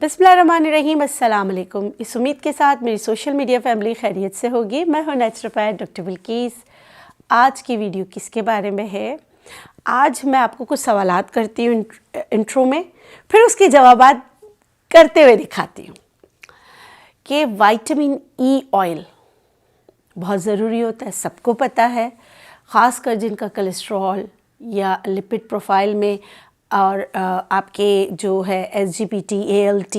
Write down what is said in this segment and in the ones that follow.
बिस्मिल्लाहिर्रहमानिर्रहीम, अस्सलाम वालेकुम। इस उम्मीद के साथ मेरी सोशल मीडिया फैमिली खैरियत से होगी। मैं हूँ नेचुरोपैथ डॉक्टर बिल्किस। आज की वीडियो किसके बारे में है? आज मैं आपको कुछ सवालात करती हूँ इंट्रो में, फिर उसके जवाबात करते हुए दिखाती हूँ कि विटामिन ई ऑयल बहुत ज़रूरी होता है, सबको पता है। ख़ासकर जिनका कोलेस्ट्रॉल या लिपिड प्रोफाइल में और आपके जो है SGPT ALT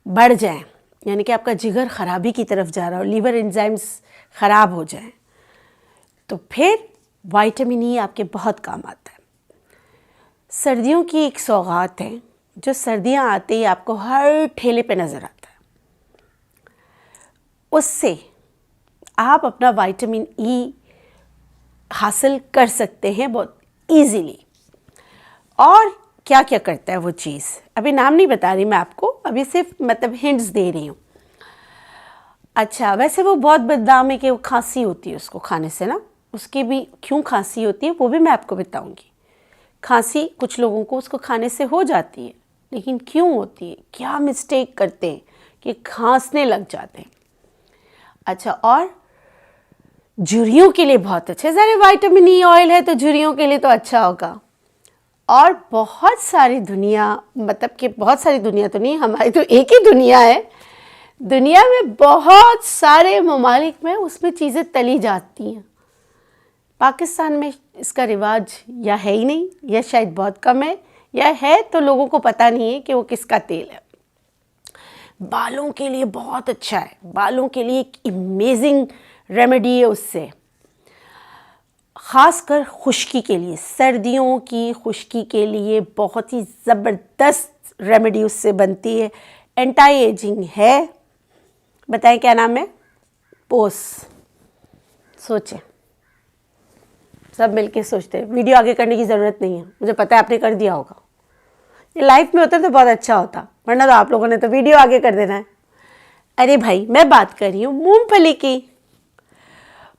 बढ़ जाए, यानी कि आपका जिगर ख़राबी की तरफ जा रहा हो, लीवर एंजाइम्स ख़राब हो जाए, तो फिर विटामिन ई आपके बहुत काम आता है। सर्दियों की एक सौगात है जो सर्दियाँ आते ही आपको हर ठेले पे नज़र आता है। उससे आप अपना विटामिन ई हासिल कर सकते हैं बहुत ईजीली। और क्या क्या करता है वो चीज़, अभी नाम नहीं बता रही मैं आपको, अभी सिर्फ मतलब हिंट्स दे रही हूँ। अच्छा, वैसे वो बहुत बदनाम है कि वो खांसी होती है उसको खाने से ना, उसकी भी क्यों खांसी होती है वो भी मैं आपको बताऊँगी। खांसी कुछ लोगों को उसको खाने से हो जाती है, लेकिन क्यों होती है, क्या मिस्टेक करते हैं कि खांसने लग जाते हैं। अच्छा, और झुर्रियों के लिए बहुत अच्छा है। ज़रा विटामिन ई ऑयल है तो झुर्रियों के लिए तो अच्छा होगा। और बहुत सारी दुनिया, मतलब कि बहुत सारी दुनिया तो नहीं, हमारी तो एक ही दुनिया है। दुनिया में बहुत सारे ममालिक में उसमें चीज़ें तली जाती हैं। पाकिस्तान में इसका रिवाज या है ही नहीं, या शायद बहुत कम है, या है तो लोगों को पता नहीं है कि वो किसका तेल है। बालों के लिए बहुत अच्छा है, बालों के लिए एक अमेजिंग रेमेडी है उससे। ख़ासकर खुश्की के लिए, सर्दियों की खुश्की के लिए बहुत ही ज़बरदस्त रेमेडी उससे बनती है। एंटी एजिंग है। बताएं क्या नाम है? पोस। सोचें, सब मिलके सोचते हैं। वीडियो आगे करने की ज़रूरत नहीं है, मुझे पता है आपने कर दिया होगा। ये लाइफ में होता तो बहुत अच्छा होता, वरना तो आप लोगों ने तो वीडियो आगे कर देना है। अरे भाई, मैं बात कर रही हूँ मूंगफली की।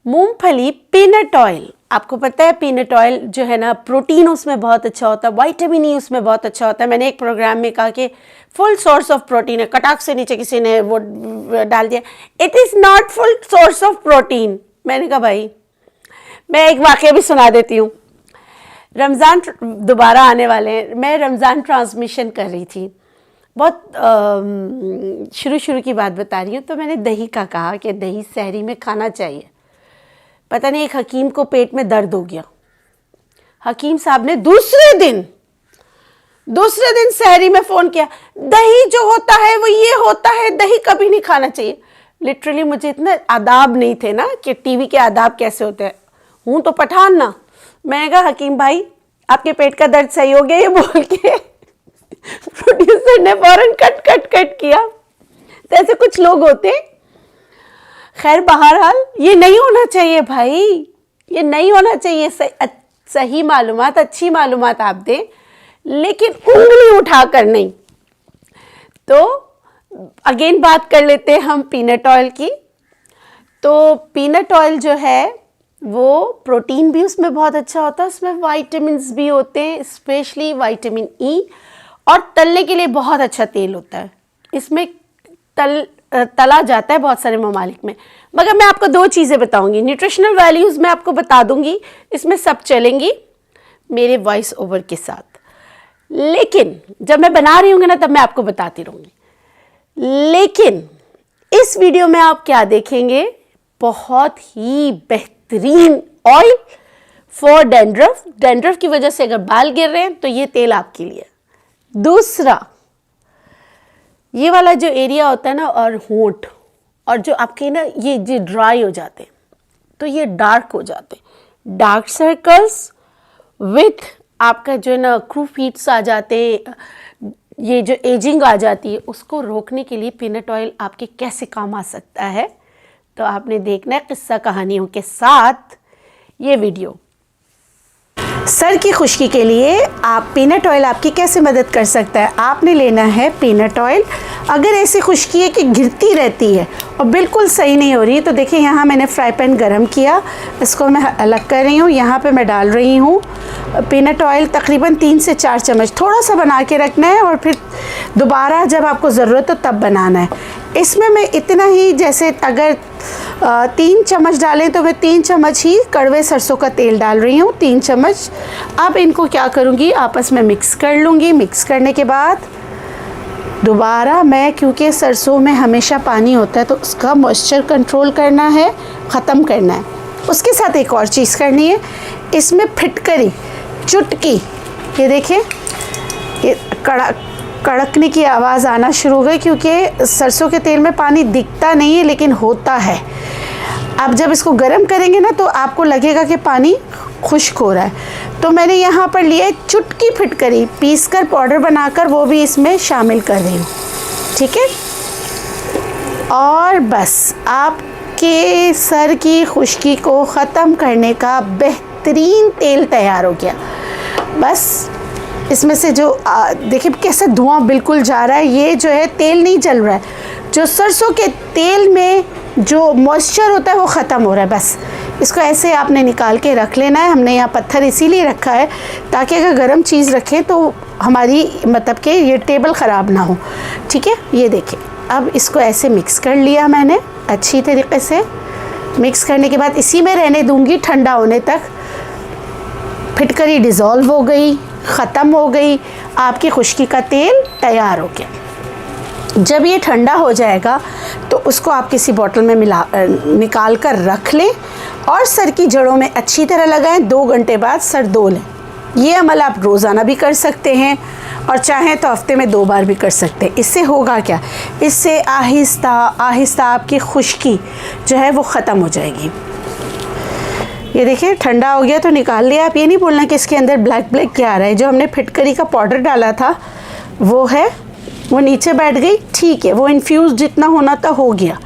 मूंगफली पीनट ऑयल, आपको पता है पीनट ऑयल जो है ना, प्रोटीन उसमें बहुत अच्छा होता है, विटामिन ई उसमें बहुत अच्छा होता है। मैंने एक प्रोग्राम में कहा कि फुल सोर्स ऑफ प्रोटीन है, कटाक से नीचे किसी ने वो डाल दिया, it is not full source of protein. मैंने कहा भाई, मैं एक वाक़या भी सुना देती हूँ। रमज़ान दोबारा आने वाले हैं, मैं रमज़ान ट्रांसमिशन कर रही थी, बहुत शुरू की बात बता रही हूँ। तो मैंने दही का कहा कि दही सहरी में खाना चाहिए। पता नहीं एक हकीम को पेट में दर्द हो गया, हकीम साहब ने दूसरे दिन सहरी में फ़ोन किया, दही जो होता है वो ये होता है, दही कभी नहीं खाना चाहिए। लिटरली मुझे इतना आदाब नहीं थे ना कि टीवी के आदाब कैसे होते हैं, हूँ तो पठान ना। मैंने कहा हकीम भाई, आपके पेट का दर्द सही हो गया, ये बोल के प्रोड्यूसर ने फौरन कट किया। तो ऐसे कुछ लोग होते। खैर, बहरहाल ये नहीं होना चाहिए भाई, ये नहीं होना चाहिए। सही मालूमात, अच्छी मालूमात आप दें, लेकिन उंगली उठाकर नहीं। तो अगेन बात कर लेते हैं हम पीनट ऑयल की। तो पीनट ऑयल जो है वो प्रोटीन भी उसमें बहुत अच्छा होता है, उसमें विटामिन्स भी होते हैं, स्पेशली विटामिन ई। और तलने के लिए बहुत अच्छा तेल होता है, इसमें तला जाता है बहुत सारे ममालिक में। मगर मैं आपको दो चीज़ें बताऊंगी, न्यूट्रिशनल वैल्यूज़ मैं आपको बता दूंगी, इसमें सब चलेंगी मेरे वॉइस ओवर के साथ। लेकिन जब मैं बना रही हूँगी ना, तब मैं आपको बताती रहूँगी। लेकिन इस वीडियो में आप क्या देखेंगे, बहुत ही बेहतरीन ऑयल फॉर डैंड्रफ की वजह से अगर बाल गिर रहे हैं तो ये तेल आपके लिए। दूसरा, ये वाला जो एरिया होता है ना, और होंठ, और जो आपके ना ये जो ड्राई हो जाते हैं, तो ये डार्क हो जाते हैं, डार्क सर्कल्स विथ आपका जो है ना क्रूफिट्स आ जाते हैं, ये जो एजिंग आ जाती है, उसको रोकने के लिए पीनट ऑयल आपके कैसे काम आ सकता है, तो आपने देखना है किस्सा कहानियों के साथ ये वीडियो। सर की खुश्की के लिए आप पीनट ऑयल आपकी कैसे मदद कर सकता है। आपने लेना है पीनट ऑयल, अगर ऐसी खुश्की है कि गिरती रहती है और बिल्कुल सही नहीं हो रही है, तो देखिए यहाँ मैंने फ्राई पैन गरम किया, इसको मैं अलग कर रही हूँ। यहाँ पे मैं डाल रही हूँ पीनट ऑयल, तकरीबन 3 से 4 चम्मच। थोड़ा सा बना के रखना है और फिर दोबारा जब आपको ज़रूरत हो तब बनाना है। इसमें मैं इतना ही, जैसे अगर 3 चम्मच डालें तो मैं 3 चम्मच ही कड़वे सरसों का तेल डाल रही हूँ, 3 चम्मच। अब इनको क्या करूँगी, आपस में मिक्स कर लूँगी। मिक्स करने के बाद दोबारा मैं, क्योंकि सरसों में हमेशा पानी होता है तो उसका मॉइस्चर कंट्रोल करना है, ख़त्म करना है। उसके साथ एक और चीज़ करनी है, इसमें फिटकरी चुटकी, ये देखिए ये कड़कने की आवाज़ आना शुरू हो गई, क्योंकि सरसों के तेल में पानी दिखता नहीं है लेकिन होता है। अब जब इसको गर्म करेंगे ना तो आपको लगेगा कि पानी खुश्क हो रहा है। तो मैंने यहाँ पर लिए चुटकी फिटकरी, पीस कर पाउडर बनाकर वो भी इसमें शामिल कर रही हूँ, ठीक है। और बस आपके सर की खुश्की को ख़त्म करने का बेहतरीन तेल तैयार हो गया। बस इसमें से जो देखिए कैसे धुआं बिल्कुल जा रहा है, ये जो है तेल नहीं जल रहा है, जो सरसों के तेल में जो मॉइस्चर होता है वो ख़त्म हो रहा है। बस इसको ऐसे आपने निकाल के रख लेना है। हमने यहाँ पत्थर इसीलिए रखा है ताकि अगर गर्म चीज़ रखें तो हमारी मतलब कि ये टेबल ख़राब ना हो, ठीक है। ये देखिए अब इसको ऐसे मिक्स कर लिया मैंने अच्छी तरीके से। मिक्स करने के बाद इसी में रहने दूँगी ठंडा होने तक। फिटकरी डिज़ोल्व हो गई, ख़त्म हो गई, आपकी खुश्की का तेल तैयार हो गया। जब ये ठंडा हो जाएगा तो उसको आप किसी बोतल में निकाल कर रख लें और सर की जड़ों में अच्छी तरह लगाएं। 2 घंटे बाद सर धो लें। ये अमल आप रोज़ाना भी कर सकते हैं और चाहें तो हफ्ते में 2 बार भी कर सकते हैं। इससे होगा क्या, इससे आहिस्ता आहिस्ता आपकी खुश्की जो है वो ख़त्म हो जाएगी। ये देखिए ठंडा हो गया तो निकाल लिया। आप ये नहीं बोलना कि इसके अंदर ब्लैक ब्लैक क्या आ रहा है। जो हमने फिटकरी का पाउडर डाला था वो है, वो नीचे बैठ गई, ठीक है। वो इन्फ्यूज़ जितना होना था हो गया।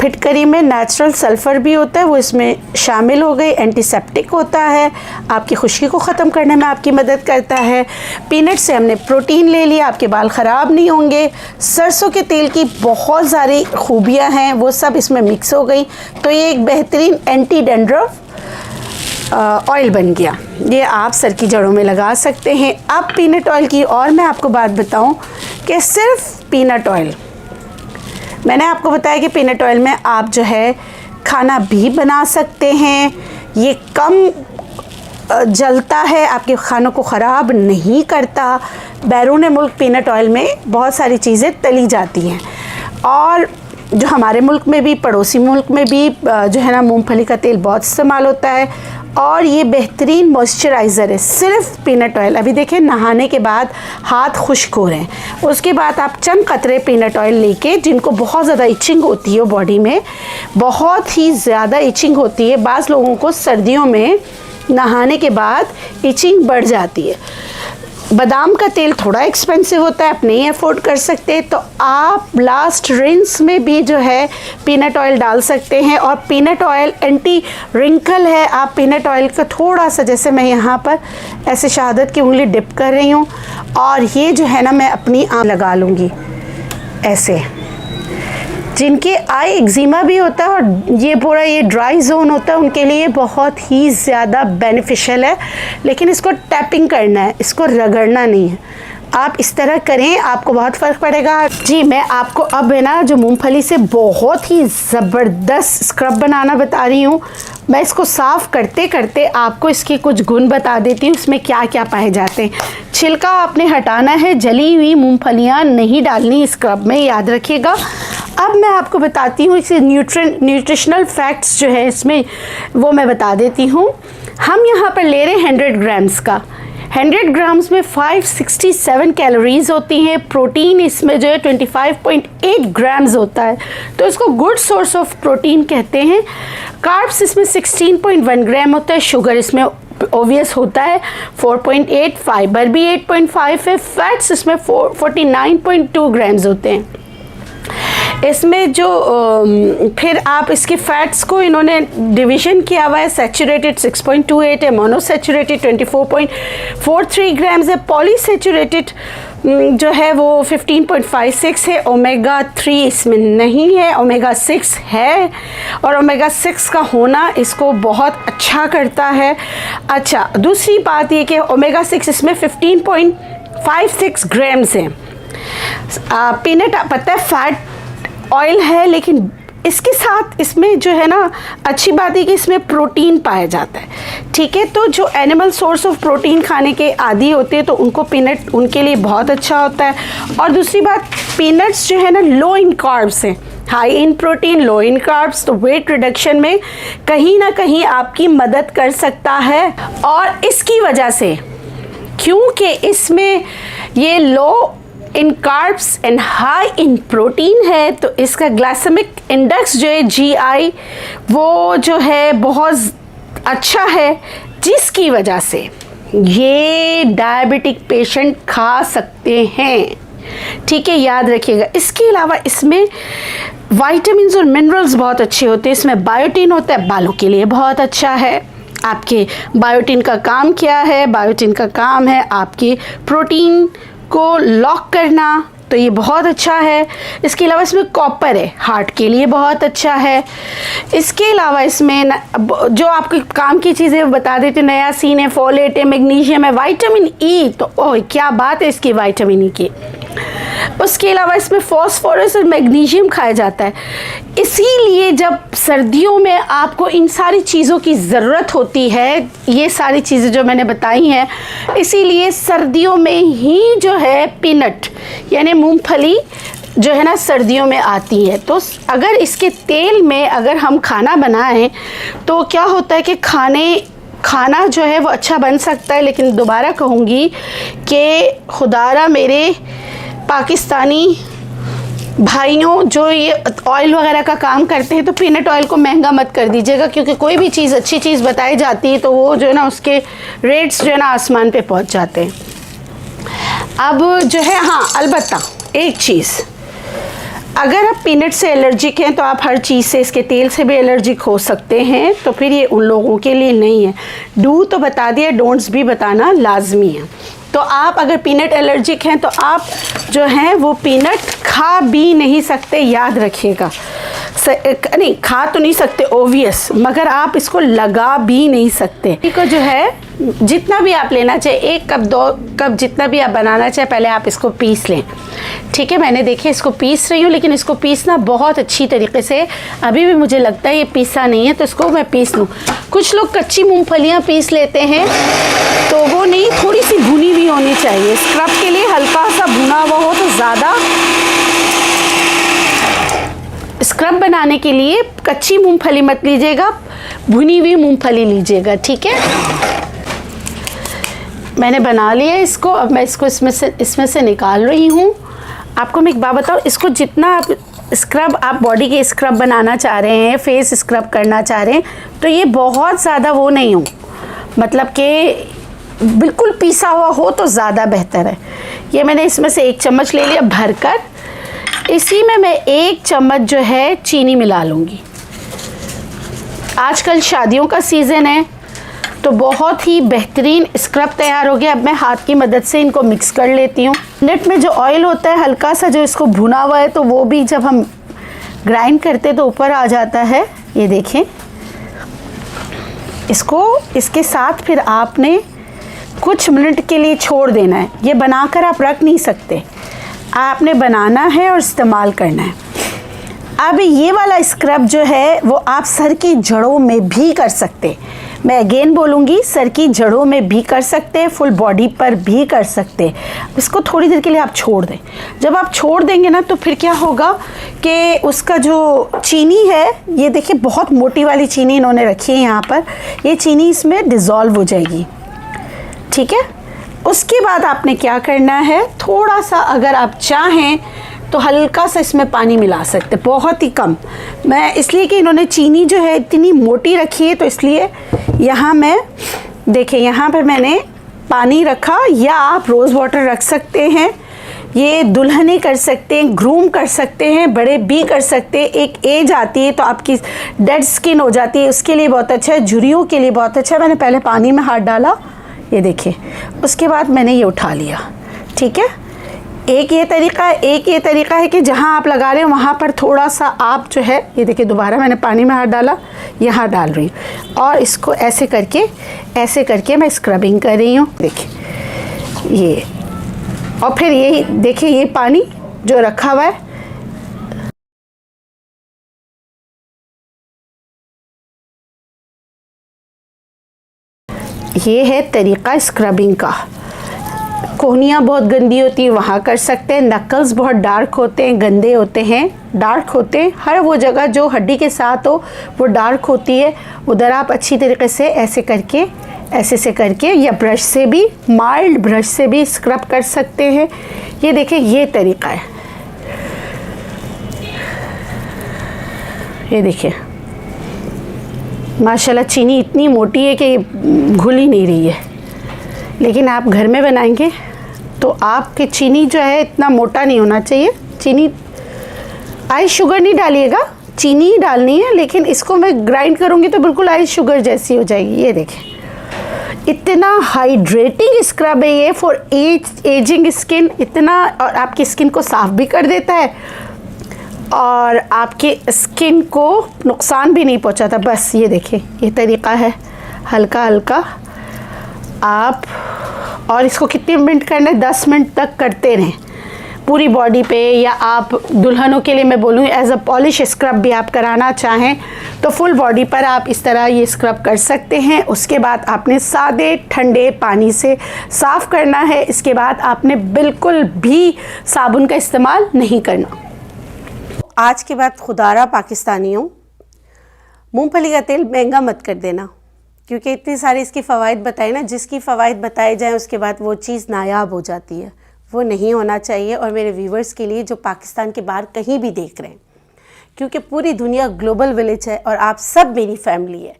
फिटकरी में नेचुरल सल्फ़र भी होता है, वो इसमें शामिल हो गई। एंटीसेप्टिक होता है, आपकी खुश्की को ख़त्म करने में आपकी मदद करता है। पीनट से हमने प्रोटीन ले लिया, आपके बाल ख़राब नहीं होंगे। सरसों के तेल की बहुत सारी खूबियाँ हैं, वो सब इसमें मिक्स हो गई। तो ये एक बेहतरीन एंटी डैंड्रफ ऑयल बन गया। ये आप सर की जड़ों में लगा सकते हैं। अब पीनट ऑयल की और मैं आपको बात बताऊं कि सिर्फ पीनट ऑयल, मैंने आपको बताया कि पीनट ऑयल में आप जो है खाना भी बना सकते हैं। ये कम जलता है, आपके खानों को ख़राब नहीं करता। बैरून मुल्क पीनट ऑयल में बहुत सारी चीज़ें तली जाती हैं और जो हमारे मुल्क में भी, पड़ोसी मुल्क में भी जो है ना मूंगफली का तेल बहुत इस्तेमाल होता है और ये बेहतरीन मॉइस्चराइज़र है सिर्फ पीनट ऑयल। अभी देखें नहाने के बाद हाथ खुश्क हो रहे हैं, उसके बाद आप चंद कतरे पीनट ऑयल लेके, जिनको बहुत ज़्यादा इचिंग होती है बॉडी में, बहुत ही ज़्यादा इचिंग होती है, बाज़ लोगों को सर्दियों में नहाने के बाद इचिंग बढ़ जाती है। बादाम का तेल थोड़ा एक्सपेंसिव होता है, आप नहीं अफोर्ड कर सकते तो आप लास्ट रिंस में भी जो है पीनट ऑयल डाल सकते हैं। और पीनट ऑयल एंटी रिंकल है। आप पीनट ऑयल का थोड़ा सा, जैसे मैं यहाँ पर ऐसे शहादत की उंगली डिप कर रही हूँ और ये जो है ना मैं अपनी आँख लगा लूँगी ऐसे। जिनके आई एक्जिमा भी होता है और ये पूरा ये ड्राई जोन होता है, उनके लिए बहुत ही ज़्यादा बेनिफिशियल है। लेकिन इसको टैपिंग करना है, इसको रगड़ना नहीं है। आप इस तरह करें, आपको बहुत फ़र्क पड़ेगा। जी मैं आपको अब है ना जो मूंगफली से बहुत ही ज़बरदस्त स्क्रब बनाना बता रही हूँ। मैं इसको साफ़ करते करते आपको इसके कुछ गुण बता देती हूँ, इसमें क्या क्या पाए जाते हैं। छिलका आपने हटाना है, जली हुई मूंगफलियाँ नहीं डालनी स्क्रब में, याद रखिएगा। अब मैं आपको बताती हूँ इसे न्यूट्रिशनल फैक्ट्स जो है इसमें, वो मैं बता देती हूँ। हम यहाँ पर ले रहे हैं 100 ग्राम्स का। 100 ग्राम्स में 567 कैलोरीज़ होती हैं। प्रोटीन इसमें जो है 25.8 ग्राम्स होता है, तो इसको गुड सोर्स ऑफ प्रोटीन कहते हैं। कार्ब्स इसमें 16.1 ग्राम होता है। शुगर इसमें ऑब्वियस होता है 4.8, फाइबर भी 8.5 है। फैट्स इसमें 49.2 ग्राम्स होते हैं। इसमें जो फिर आप इसके फैट्स को इन्होंने डिवीजन किया हुआ है। सैचुरेटेड 6.28 है, मोनोसैचुरेटेड 24.43 ग्राम्स है, पॉलीसैचुरेटेड जो है वो 15.56 है, ओमेगा 3 इसमें नहीं है, ओमेगा 6 है, और ओमेगा 6 का होना इसको बहुत अच्छा करता है। अच्छा, दूसरी बात ये कि ओमेगा 6 इसमें 15.56 ग्राम्स है। पीनट पता है फैट ऑयल है, लेकिन इसके साथ इसमें जो है ना अच्छी बात है कि इसमें प्रोटीन पाया जाता है। ठीक है, तो जो एनिमल सोर्स ऑफ प्रोटीन खाने के आदी होते हैं तो उनको पीनट उनके लिए बहुत अच्छा होता है। और दूसरी बात, पीनट्स जो है ना लो इन कार्ब्स हैं, high in protein low in carbs, तो वेट रिडक्शन में कहीं ना कहीं आपकी मदद कर सकता है। और इसकी वजह से क्योंकि इसमें ये low in carbs and high in protein है, तो इसका ग्लाइसेमिक इंडेक्स जो है GI वो जो है बहुत अच्छा है, जिसकी वजह से ये डायबिटिक पेशेंट खा सकते हैं। ठीक है, याद रखिएगा। इसके अलावा इसमें विटामिन्स और मिनरल्स बहुत अच्छे होते हैं। इसमें बायोटिन होता है, बालों के लिए बहुत अच्छा है। आपके बायोटिन का काम क्या है? बायोटिन का काम है आपके प्रोटीन को लॉक करना, तो ये बहुत अच्छा है। इसके अलावा इसमें कॉपर है, हार्ट के लिए बहुत अच्छा है। इसके अलावा इसमें जो आपके काम की चीज़ें बता देते, नियासिन है, फोलेट है, मैग्नीशियम है, विटामिन ई, तो ओह क्या बात है इसकी विटामिन ई की। उसके अलावा इसमें फॉस्फोरस और मैग्नीशियम खाया जाता है। इसीलिए जब सर्दियों में आपको इन सारी चीज़ों की ज़रूरत होती है, ये सारी चीज़ें जो मैंने बताई हैं, इसीलिए सर्दियों में ही जो है पीनट यानी मूंगफली जो है ना सर्दियों में आती है। तो अगर इसके तेल में अगर हम खाना बनाएं तो क्या होता है कि खाना जो है वो अच्छा बन सकता है। लेकिन दोबारा कहूँगी कि खुदारा मेरे पाकिस्तानी भाइयों जो ये ऑयल वगैरह का काम करते हैं, तो पीनट ऑयल को महंगा मत कर दीजिएगा, क्योंकि कोई भी चीज़ अच्छी चीज़ बताई जाती है तो वो जो है ना उसके रेट्स जो है ना आसमान पे पहुंच जाते हैं। अब जो है, हाँ अलबत्ता एक चीज़, अगर आप पीनट से एलर्जिक हैं तो आप हर चीज़ से, इसके तेल से भी एलर्जिक हो सकते हैं, तो फिर ये उन लोगों के लिए नहीं है। डू तो बता दिया, डोंट्स भी बताना लाजमी है। तो आप अगर पीनट एलर्जिक हैं तो आप जो हैं वो पीनट खा भी नहीं सकते, याद रखिएगा। नहीं खा तो नहीं सकते ओवियस, मगर आप इसको लगा भी नहीं सकते। को जो है जितना भी आप लेना चाहे, 1 कप 2 कप जितना भी आप बनाना चाहे, पहले आप इसको पीस लें। ठीक है, मैंने देखिए इसको पीस रही हूँ, लेकिन इसको पीसना बहुत अच्छी तरीके से, अभी भी मुझे लगता है ये पीसा नहीं है, तो इसको मैं पीस लूँ। कुछ लोग कच्ची मूंगफलियाँ पीस लेते हैं, तो वो नहीं, थोड़ी सी भुनी हुई होनी चाहिए। स्क्रब के लिए हल्का सा भुना हुआ हो तो ज़्यादा। स्क्रब बनाने के लिए कच्ची मूंगफली मत लीजिएगा, भुनी हुई मूंगफली लीजिएगा। ठीक है, मैंने बना लिया इसको। अब मैं इसको इसमें से निकाल रही हूँ। आपको मैं एक बात बताऊँ, इसको जितना आप स्क्रब, आप बॉडी के स्क्रब बनाना चाह रहे हैं, फेस स्क्रब करना चाह रहे हैं, तो ये बहुत ज़्यादा वो नहीं हो, मतलब कि बिल्कुल पीसा हुआ हो तो ज़्यादा बेहतर है। ये मैंने इसमें से 1 चम्मच ले लिया भरकर। इसी में मैं 1 चम्मच जो है चीनी मिला लूँगी। आजकल शादियों का सीज़न है, तो बहुत ही बेहतरीन स्क्रब तैयार हो गया। अब मैं हाथ की मदद से इनको मिक्स कर लेती हूँ। पीनट में जो ऑयल होता है हल्का सा जो इसको भुना हुआ है, तो वो भी जब हम ग्राइंड करते तो ऊपर आ जाता है। ये देखें, इसको इसके साथ फिर आपने कुछ मिनट के लिए छोड़ देना है। ये बनाकर आप रख नहीं सकते, आपने बनाना है और इस्तेमाल करना है। अब ये वाला स्क्रब जो है वो आप सर की जड़ों में भी कर सकते, मैं अगेन बोलूँगी, सर की जड़ों में भी कर सकते हैं, फुल बॉडी पर भी कर सकते हैं। इसको थोड़ी देर के लिए आप छोड़ दें। जब आप छोड़ देंगे ना, तो फिर क्या होगा कि उसका जो चीनी है, ये देखिए बहुत मोटी वाली चीनी इन्होंने रखी है यहाँ पर, ये चीनी इसमें डिज़ोल्व हो जाएगी। ठीक है, उसके बाद आपने क्या करना है, थोड़ा सा अगर आप चाहें तो हल्का सा इसमें पानी मिला सकते, बहुत ही कम। मैं इसलिए कि इन्होंने चीनी जो है इतनी मोटी रखी है, तो इसलिए यहाँ मैं देखिए यहाँ पर मैंने पानी रखा, या आप रोज़ वाटर रख सकते हैं, ये दुल्हने कर सकते हैं, ग्रूम कर सकते हैं, बड़े भी कर सकते हैं। एक एज आती है तो आपकी डेड स्किन हो जाती है, उसके लिए बहुत अच्छा है, झुर्रियों के लिए बहुत अच्छा है। मैंने पहले पानी में हाथ डाला, ये देखिए, उसके बाद मैंने ये उठा लिया, ठीक है। एक ये तरीका है कि जहाँ आप लगा रहे हो वहाँ पर थोड़ा सा आप जो है, ये देखिए दोबारा मैंने पानी में हाथ डाला, यहाँ डाल रही हूँ और इसको ऐसे करके मैं स्क्रबिंग कर रही हूँ, देखिए ये। और फिर ये देखिए, ये पानी जो रखा हुआ है, ये है तरीका स्क्रबिंग का। कोहनियाँ बहुत गंदी होती है, वहाँ कर सकते हैं। नकल्स बहुत डार्क होते हैं, गंदे होते हैं, डार्क होते हैं। हर वो जगह जो हड्डी के साथ हो वो डार्क होती है, उधर आप अच्छी तरीके से ऐसे से करके या ब्रश से भी, माइल्ड ब्रश से भी स्क्रब कर सकते हैं। ये देखिए, ये तरीका है, ये देखिए माशाल्लाह चीनी इतनी मोटी है कि घुल ही नहीं रही है। लेकिन आप घर में बनाएंगे तो आपकी चीनी जो है इतना मोटा नहीं होना चाहिए। चीनी, आइस शुगर नहीं डालिएगा, चीनी ही डालनी है, लेकिन इसको मैं ग्राइंड करूँगी तो बिल्कुल आइस शुगर जैसी हो जाएगी। ये देखें, इतना हाइड्रेटिंग स्क्रब है ये फॉर एजिंग स्किन, इतना, और आपकी स्किन को साफ भी कर देता है और आपकी स्किन को नुकसान भी नहीं पहुंचाता। बस ये देखिए, ये तरीका है, हल्का हल्का आप, और इसको कितने मिनट करना है, 10 मिनट तक करते रहें पूरी बॉडी पे। या आप दुल्हनों के लिए मैं बोलूँ एज अ पॉलिश स्क्रब भी आप कराना चाहें तो फुल बॉडी पर आप इस तरह ये स्क्रब कर सकते हैं। उसके बाद आपने सादे ठंडे पानी से साफ़ करना है। इसके बाद आपने बिल्कुल भी साबुन का इस्तेमाल नहीं करना। आज के बाद खुदारा पाकिस्तानियों, मूंगफली का तेल महंगा मत कर देना, क्योंकि इतनी सारी इसकी फ़वाइद बताए ना, जिसकी फ़वाइद बताए जाएँ उसके बाद वो चीज़ नायाब हो जाती है, वो नहीं होना चाहिए। और मेरे व्यूवर्स के लिए जो पाकिस्तान के बाहर कहीं भी देख रहे हैं, क्योंकि पूरी दुनिया ग्लोबल विलेज है और आप सब मेरी फैमिली है,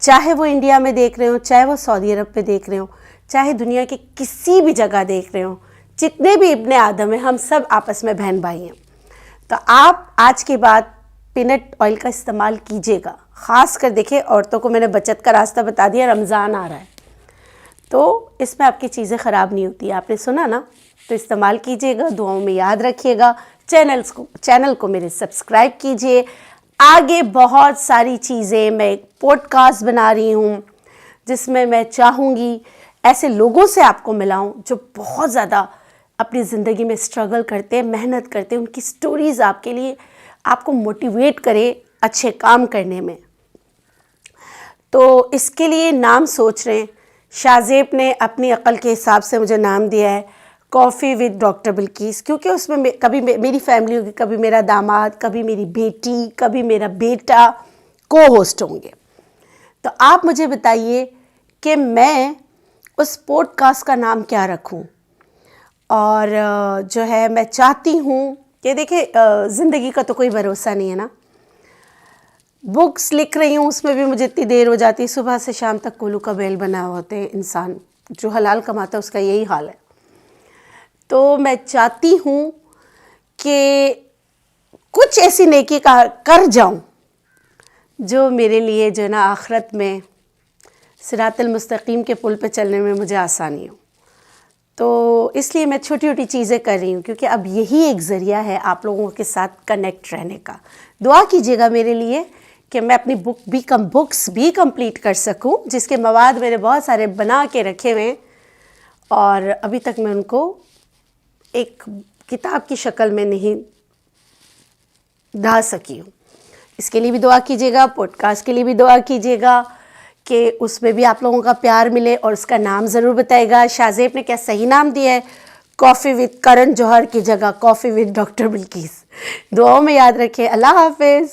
चाहे वो इंडिया में देख रहे हो, चाहे वो सऊदी अरब पे देख रहे हो, चाहे दुनिया के किसी भी जगह देख रहे हो, जितने भी इब्ने आदम हैं, हम सब आपस में बहन भाई हैं। तो आप आज के बाद पीनट ऑयल का इस्तेमाल कीजिएगा। ख़ास कर देखिए, औरतों को मैंने बचत का रास्ता बता दिया, रमज़ान आ रहा है तो इसमें आपकी चीज़ें ख़राब नहीं होती, आपने सुना ना, तो इस्तेमाल कीजिएगा। दुआओं में याद रखिएगा। चैनल को मेरे सब्सक्राइब कीजिए। आगे बहुत सारी चीज़ें, मैं एक पॉडकास्ट बना रही हूँ जिसमें मैं चाहूँगी ऐसे लोगों से आपको मिलाऊँ जो बहुत ज़्यादा अपनी ज़िंदगी में स्ट्रगल करते हैं, मेहनत करते हैं, उनकी स्टोरीज़ आपके लिए आपको मोटिवेट करे अच्छे काम करने में। तो इसके लिए नाम सोच रहे हैं, शाज़ेब ने अपनी अक्ल के हिसाब से मुझे नाम दिया है कॉफ़ी विद डॉक्टर बिल्किस, क्योंकि उसमें कभी मेरी फैमिली होगी, कभी मेरा दामाद, कभी मेरी बेटी, कभी मेरा बेटा को होस्ट होंगे। तो आप मुझे बताइए कि मैं उस पॉडकास्ट का नाम क्या रखूं। और जो है मैं चाहती हूँ कि देखिए, ज़िंदगी का तो कोई भरोसा नहीं है ना। बुक्स लिख रही हूँ, उसमें भी मुझे इतनी देर हो जाती है, सुबह से शाम तक कोलू का बैल बना होते हैं। इंसान जो हलाल कमाता है उसका यही हाल है। तो मैं चाहती हूँ कि कुछ ऐसी नेकी का कर जाऊँ जो मेरे लिए जो ना आखिरत में सिरातुल मुस्तकीम के पुल पे चलने में मुझे आसानी हो। तो इसलिए मैं छोटी छोटी चीज़ें कर रही हूँ, क्योंकि अब यही एक ज़रिया है आप लोगों के साथ कनेक्ट रहने का। दुआ कीजिएगा मेरे लिए कि मैं अपनी बुक्स भी कंप्लीट कर सकूं, जिसके मवाद मेरे बहुत सारे बना के रखे हुए हैं और अभी तक मैं उनको एक किताब की शक्ल में नहीं ढा सकी हूँ। इसके लिए भी दुआ कीजिएगा, पॉडकास्ट के लिए भी दुआ कीजिएगा कि उसमें भी आप लोगों का प्यार मिले। और उसका नाम ज़रूर बताइएगा। शाज़ेब ने क्या सही नाम दिया है, कॉफ़ी विद करण जौहर की जगह कॉफ़ी विद डॉक्टर बिल्किस। दुआओं में याद रखें। अल्लाह हाफिज़।